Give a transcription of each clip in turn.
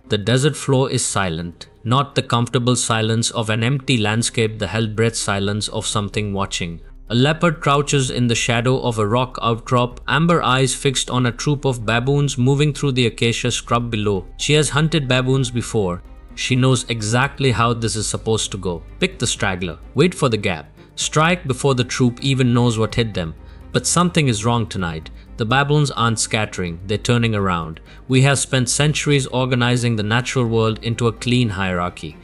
The desert floor is silent, not the comfortable silence of an empty landscape, the held-breath silence of something watching. A leopard crouches in the shadow of a rock outcrop, amber eyes fixed on a troop of baboons moving through the acacia scrub below. She has hunted baboons before. She knows exactly how this is supposed to go. Pick the straggler, wait for the gap, strike before the troop even knows what hit them. But something is wrong tonight. The baboons aren't scattering, they're turning around. We have spent centuries organizing the natural world into a clean hierarchy.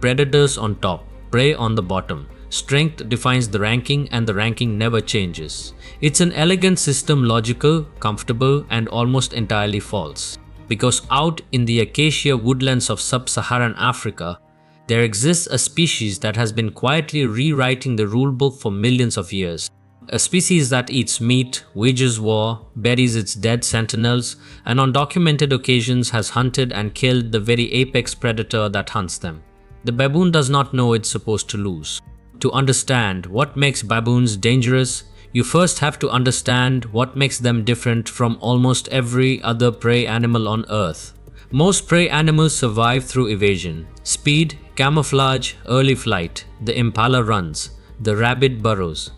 Predators on top, prey on the bottom. Strength defines the ranking, and the ranking never changes. It's an elegant system, logical, comfortable, and almost entirely false. Because out in the acacia woodlands of sub-Saharan Africa, there exists a species that has been quietly rewriting the rulebook for millions of years. A species that eats meat, wages war, buries its dead sentinels, and on documented occasions has hunted and killed the very apex predator that hunts them. The baboon does not know it's supposed to lose. To understand what makes baboons dangerous, you first have to understand what makes them different from almost every other prey animal on Earth. Most prey animals survive through evasion, speed, camouflage, early flight. The impala runs, the rabbit burrows.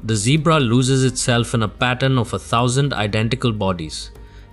The zebra loses itself in a pattern of 1,000 identical bodies.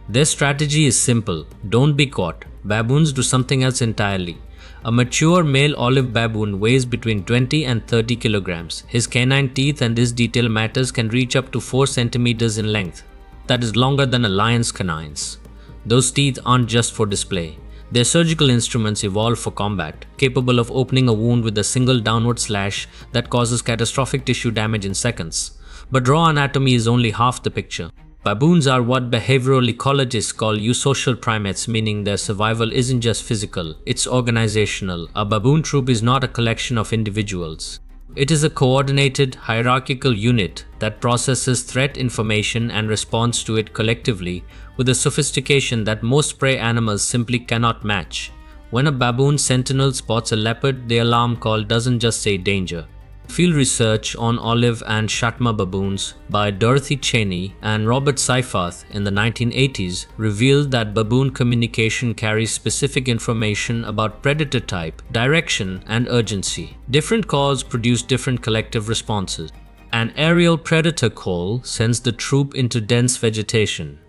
Their strategy is simple: don't be caught. Baboons do something else entirely. A mature male olive baboon weighs between 20 and 30 kilograms. His canine teeth and his detail matters can reach up to 4 centimeters in length. That is longer than a lion's canines. Those teeth aren't just for display. They're surgical instruments evolved for combat, capable of opening a wound with a single downward slash that causes catastrophic tissue damage in seconds. But raw anatomy is only half the picture. Baboons are what behavioral ecologists call eusocial primates, meaning their survival isn't just physical, it's organizational. A baboon troop is not a collection of individuals. It is a coordinated, hierarchical unit that processes threat information and responds to it collectively with a sophistication that most prey animals simply cannot match. When a baboon sentinel spots a leopard, the alarm call doesn't just say danger. Field research on olive and Shatma baboons by Dorothy Cheney and Robert Seyfarth in the 1980s revealed that baboon communication carries specific information about predator type, direction, and urgency. Different calls produce different collective responses. An aerial predator call sends the troop into dense vegetation.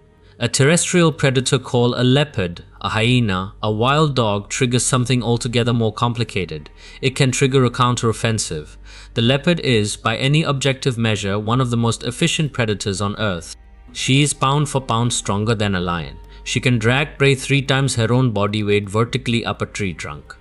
A terrestrial predator call, a leopard, a hyena, a wild dog, triggers something altogether more complicated. It can trigger a counteroffensive. The leopard is, by any objective measure, one of the most efficient predators on Earth. She is pound for pound stronger than a lion. She can drag prey 3 times her own body weight vertically up a tree trunk.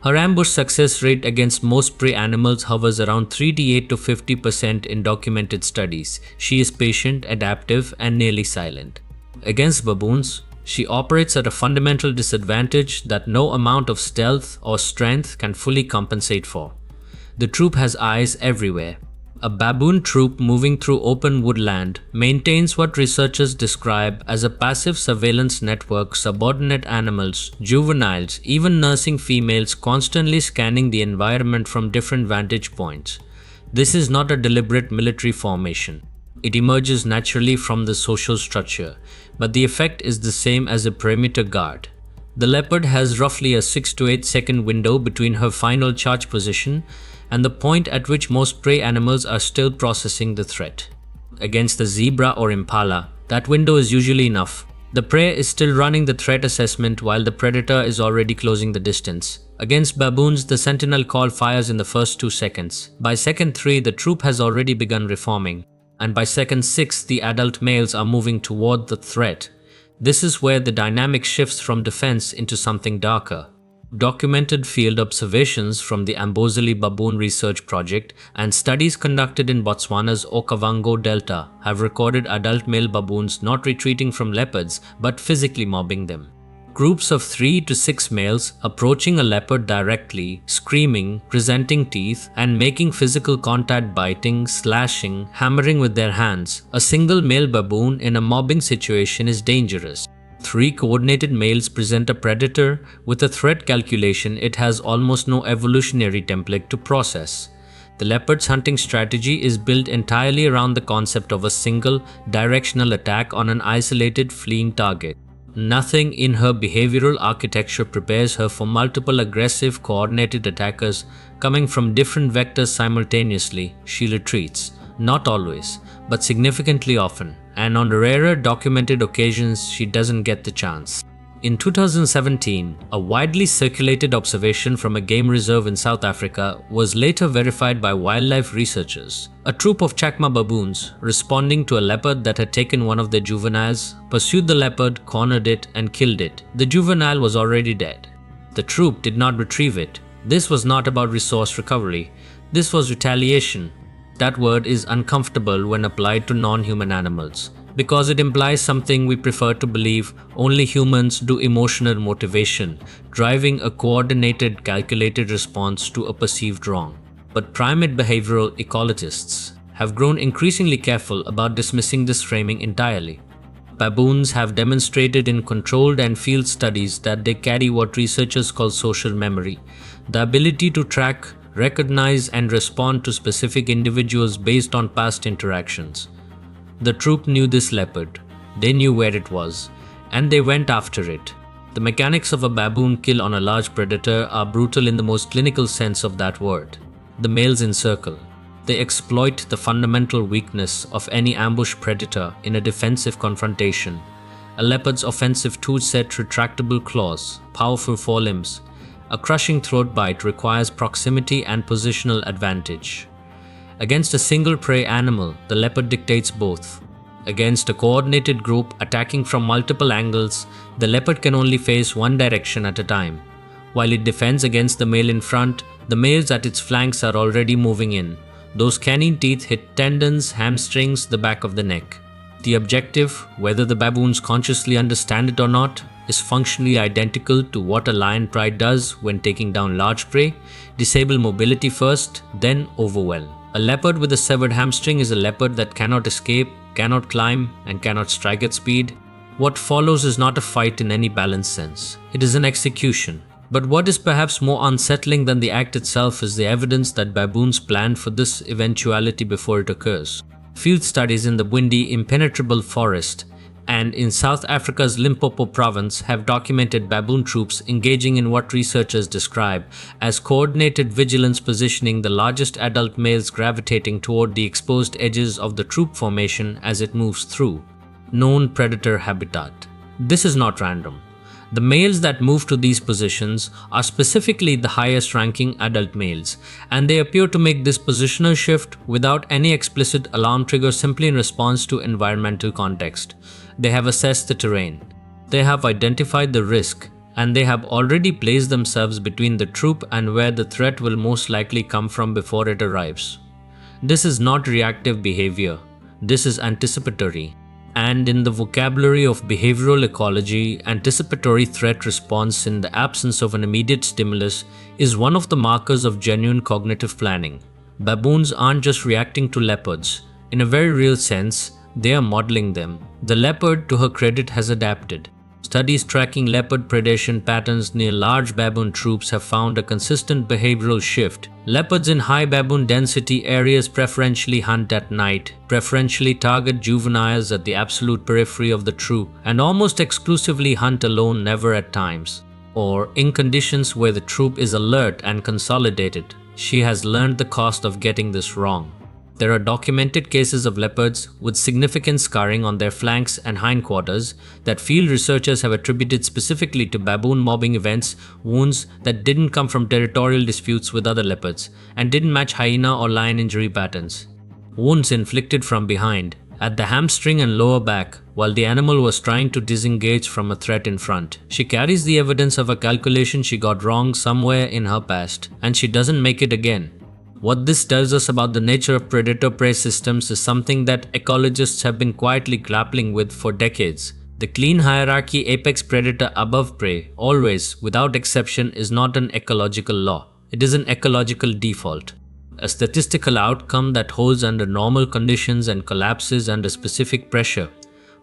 Her ambush success rate against most prey animals hovers around 38 to 50% in documented studies. She is patient, adaptive, and nearly silent. Against baboons, she operates at a fundamental disadvantage that no amount of stealth or strength can fully compensate for. The troop has eyes everywhere. A baboon troop moving through open woodland maintains what researchers describe as a passive surveillance network, subordinate animals, juveniles, even nursing females constantly scanning the environment from different vantage points. This is not a deliberate military formation. It emerges naturally from the social structure, but the effect is the same as a perimeter guard. The leopard has roughly a 6 to 8 second window between her final charge position and the point at which most prey animals are still processing the threat. Against the zebra or impala, that window is usually enough. The prey is still running the threat assessment while the predator is already closing the distance. Against baboons, the sentinel call fires in the first 2 seconds. By second 3, the troop has already begun reforming. And by second 6, the adult males are moving toward the threat. This is where the dynamic shifts from defense into something darker. Documented field observations from the Amboseli Baboon Research Project and studies conducted in Botswana's Okavango Delta have recorded adult male baboons not retreating from leopards but physically mobbing them. Groups of 3 to 6 males approaching a leopard directly, screaming, presenting teeth, and making physical contact, biting, slashing, hammering with their hands. A single male baboon in a mobbing situation is dangerous. 3 coordinated males present a predator with a threat calculation it has almost no evolutionary template to process. The leopard's hunting strategy is built entirely around the concept of a single, directional attack on an isolated, fleeing target. Nothing in her behavioral architecture prepares her for multiple aggressive, coordinated attackers coming from different vectors simultaneously. She retreats, not always, but significantly often, and on rarer documented occasions she doesn't get the chance. In 2017, a widely circulated observation from a game reserve in South Africa was later verified by wildlife researchers. A troop of Chacma baboons, responding to a leopard that had taken one of their juveniles, pursued the leopard, cornered it, and killed it. The juvenile was already dead. The troop did not retrieve it. This was not about resource recovery. This was retaliation. That word is uncomfortable when applied to non-human animals, because it implies something we prefer to believe only humans do: emotional motivation, driving a coordinated, calculated response to a perceived wrong. But primate behavioral ecologists have grown increasingly careful about dismissing this framing entirely. Baboons have demonstrated in controlled and field studies that they carry what researchers call social memory, the ability to track, recognize, and respond to specific individuals based on past interactions. The troop knew this leopard, they knew where it was, and they went after it. The mechanics of a baboon kill on a large predator are brutal in the most clinical sense of that word. The males encircle. They exploit the fundamental weakness of any ambush predator in a defensive confrontation. A leopard's offensive toolset: retractable claws, powerful forelimbs. A crushing throat bite requires proximity and positional advantage. Against a single prey animal, the leopard dictates both. Against a coordinated group attacking from multiple angles, the leopard can only face one direction at a time. While it defends against the male in front, the males at its flanks are already moving in. Those canine teeth hit tendons, hamstrings, the back of the neck. The objective, whether the baboons consciously understand it or not, is functionally identical to what a lion pride does when taking down large prey: disable mobility first, then overwhelm. A leopard with a severed hamstring is a leopard that cannot escape, cannot climb, and cannot strike at speed. What follows is not a fight in any balanced sense. It is an execution. But what is perhaps more unsettling than the act itself is the evidence that baboons planned for this eventuality before it occurs. Field studies in the windy, impenetrable forest and in South Africa's Limpopo province have documented baboon troops engaging in what researchers describe as coordinated vigilance positioning, the largest adult males gravitating toward the exposed edges of the troop formation as it moves through known predator habitat. This is not random. The males that move to these positions are specifically the highest ranking adult males, and they appear to make this positional shift without any explicit alarm trigger, simply in response to environmental context. They have assessed the terrain, they have identified the risk, and they have already placed themselves between the troop and where the threat will most likely come from before it arrives. This is not reactive behavior, this is anticipatory. And in the vocabulary of behavioral ecology, anticipatory threat response in the absence of an immediate stimulus is one of the markers of genuine cognitive planning. Baboons aren't just reacting to leopards. In a very real sense, they are modeling them. The leopard, to her credit, has adapted. Studies tracking leopard predation patterns near large baboon troops have found a consistent behavioral shift. Leopards in high baboon density areas preferentially hunt at night, preferentially target juveniles at the absolute periphery of the troop, and almost exclusively hunt alone, never at times, or in conditions where the troop is alert and consolidated. She has learned the cost of getting this wrong. There are documented cases of leopards with significant scarring on their flanks and hindquarters that field researchers have attributed specifically to baboon mobbing events, wounds that didn't come from territorial disputes with other leopards and didn't match hyena or lion injury patterns. Wounds inflicted from behind, at the hamstring and lower back, while the animal was trying to disengage from a threat in front. She carries the evidence of a calculation she got wrong somewhere in her past, and she doesn't make it again. What this tells us about the nature of predator-prey systems is something that ecologists have been quietly grappling with for decades. The clean hierarchy apex predator above prey, always, without exception, is not an ecological law. It is an ecological default. A statistical outcome that holds under normal conditions and collapses under specific pressure.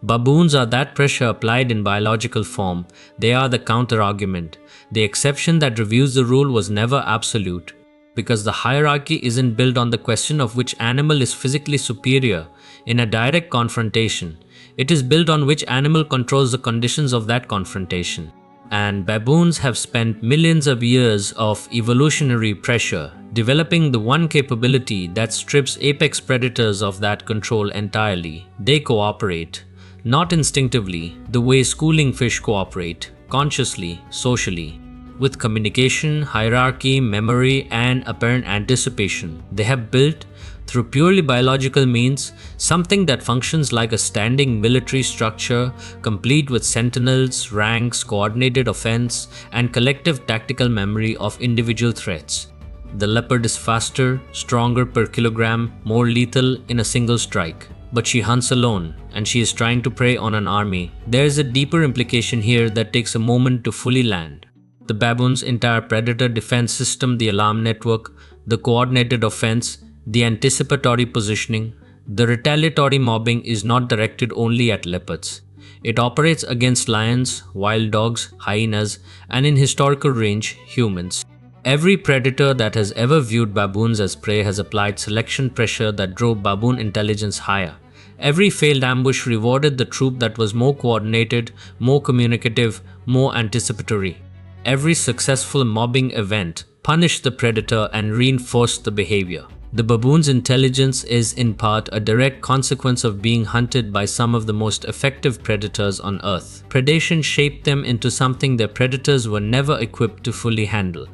Baboons are that pressure applied in biological form. They are the counter-argument. The exception that reviews the rule was never absolute, because the hierarchy isn't built on the question of which animal is physically superior in a direct confrontation. It is built on which animal controls the conditions of that confrontation. And baboons have spent millions of years of evolutionary pressure developing the one capability that strips apex predators of that control entirely. They cooperate, not instinctively, the way schooling fish cooperate, consciously, socially, with communication, hierarchy, memory, and apparent anticipation. They have built, through purely biological means, something that functions like a standing military structure, complete with sentinels, ranks, coordinated offense, and collective tactical memory of individual threats. The leopard is faster, stronger per kilogram, more lethal in a single strike. But she hunts alone, and she is trying to prey on an army. There is a deeper implication here that takes a moment to fully land. The baboon's entire predator defense system, the alarm network, the coordinated offense, the anticipatory positioning, the retaliatory mobbing is not directed only at leopards. It operates against lions, wild dogs, hyenas, and in historical range, humans. Every predator that has ever viewed baboons as prey has applied selection pressure that drove baboon intelligence higher. Every failed ambush rewarded the troop that was more coordinated, more communicative, more anticipatory. Every successful mobbing event punished the predator and reinforced the behavior. The baboon's intelligence is in part a direct consequence of being hunted by some of the most effective predators on Earth. Predation shaped them into something their predators were never equipped to fully handle.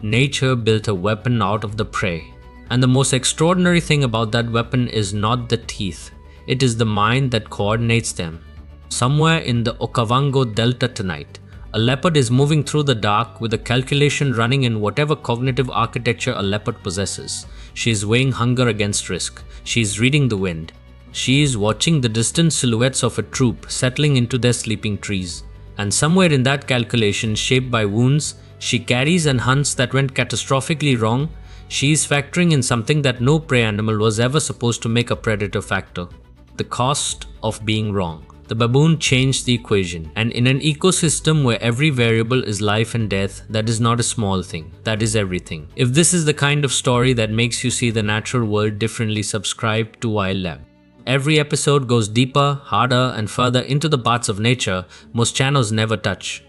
Nature built a weapon out of the prey. And the most extraordinary thing about that weapon is not the teeth. It is the mind that coordinates them. Somewhere in the Okavango Delta tonight, a leopard is moving through the dark with a calculation running in whatever cognitive architecture a leopard possesses. She is weighing hunger against risk. She is reading the wind. She is watching the distant silhouettes of a troop settling into their sleeping trees. And somewhere in that calculation, shaped by wounds she carries and hunts that went catastrophically wrong, she is factoring in something that no prey animal was ever supposed to make a predator factor: the cost of being wrong. The baboon changed the equation, and in an ecosystem where every variable is life and death, that is not a small thing, that is everything. If this is the kind of story that makes you see the natural world differently, subscribe to WildLab. Every episode goes deeper, harder, and further into the parts of nature most channels never touch.